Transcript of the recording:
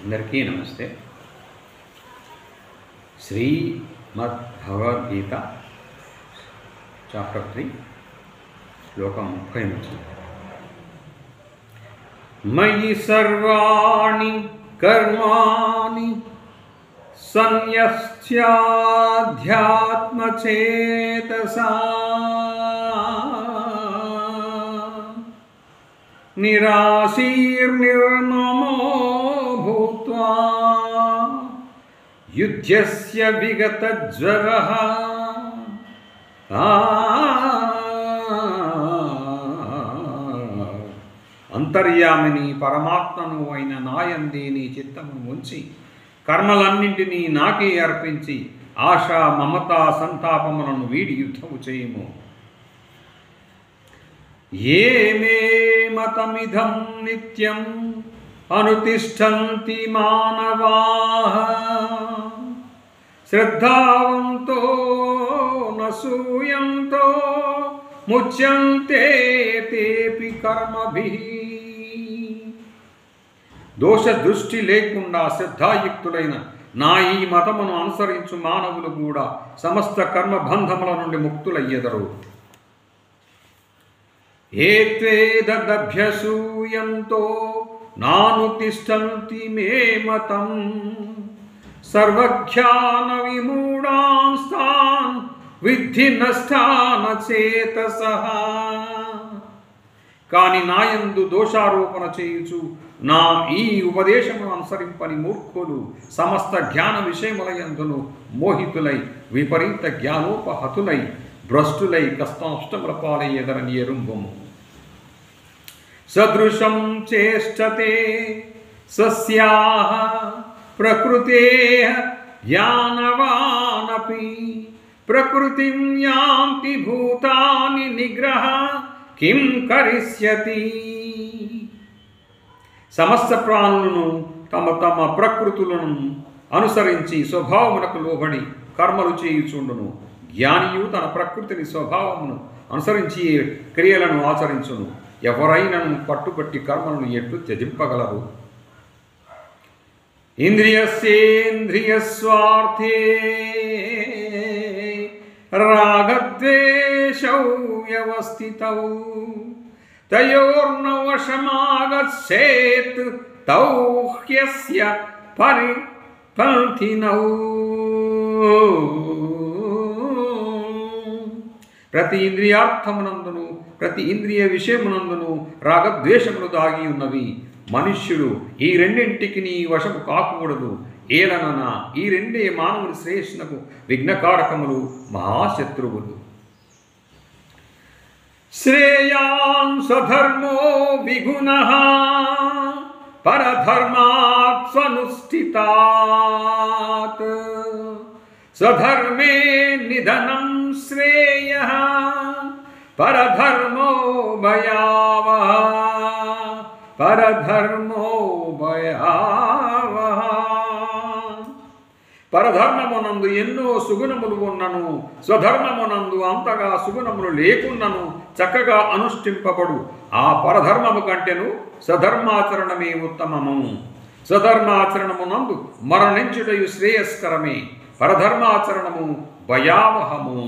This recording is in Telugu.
అందరికీ నమస్తే. శ్రీమద్భగవద్గీత చాప్టర్ 3 శ్లోకం 30 నుంచి మయి సర్వాణి కర్మాణి సన్యస్త్యాధ్యాత్మచేతసా నిరాశీర్నిర్మమో భూత్వా యుధ్యస్య విగతజ్వరః అంతర్యామిని పరమాత్మను అయిన నాయందే నీ చిత్తమును ఉంచి కర్మలన్నింటినీ నాకే అర్పించి ఆశ మమత సంతాపములను వీడి యుద్ధము చేయుము. ఏ మే మతమిదం నిత్యం అనుతిష్టంతి మానవాః శ్రద్ధావంతో నసూయంతో ముచ్యంతే తేపి కర్మభిః. దోష దృష్టి లేకుండా శ్రద్ధాయుక్తులైన నా ఈ మతమును అనుసరించు మానవులు కూడా సమస్త కర్మబంధముల నుండి ముక్తులయ్యెదరు. ఏత్వేదభ్యసూయంతో నానుతిష్టంతి మే మతం సర్వజ్ఞాన విమూఢాంస్తాన్ విద్ధి నష్టాన చేతసః. కాని నాయందు దోషారోపణ చేయుచు నా ఈ ఉపదేశమును అనుసరింపని మూర్ఖులు సమస్త జ్ఞాన విషయములయందును మోహితులై విపరీత జ్ఞానోపహతులై భ్రష్టులై కష్టాష్టముల పాలయ్యెదరని ఎరుంబము. సదృశం చేష్టతే సస్యాః ప్రకృతేః జ్ఞానవానపి ప్రకృతిం యాంతి భూతాని నిగ్రహ కిం కరిష్యతి. సమస్త ప్రాణులను తమ తమ ప్రకృతులను అనుసరించి స్వభావమునకు లోబడి కర్మలు చేయుచుండును. జ్ఞానియు తన ప్రకృతిని స్వభావమును అనుసరించి క్రియలను ఆచరించును. ఎవరైనను పట్టుబట్టి కర్మలను ఎట్లు త్యజింపగలరు? ఇంద్రియస్యేంద్రియ స్వార్థే రాగద్వేషౌ వ్యవస్థితౌ తయోర్న వశమాగచ్చేత్ తౌ హ్యస్య పరిపంథినౌ. ప్రతి ఇంద్రియార్థమునందును ప్రతి ఇంద్రియ విషయమునందును రాగద్వేషములు దాగి ఉన్నవి. మనుష్యుడు ఈ రెండింటికి నీ వశము కాకూడదు. ఏలనన ఈ రెండే మానవుని శ్రేష్ఠకు విఘ్నకారకములు, మహాశత్రువులు. శ్రేయాన్ స్వధర్మో విగుణః పరధర్మాత్ స్వనుష్ఠితాత్ స్వధర్మే నిధనం శ్రేయః పరధర్మో భయావహ పరధర్మో భయావహ. పరధర్మమునందు ఎన్నో సుగుణములు ఉన్నను స్వధర్మమునందు అంతగా సుగుణములు లేకున్నను చక్కగా అనుష్ఠింపబడు ఆ పరధర్మము కంటెను స్వధర్మాచరణమే ఉత్తమము. స్వధర్మాచరణమునందు మరణించుటయు శ్రేయస్కరమే, పరధర్మాచరణము భయావహము.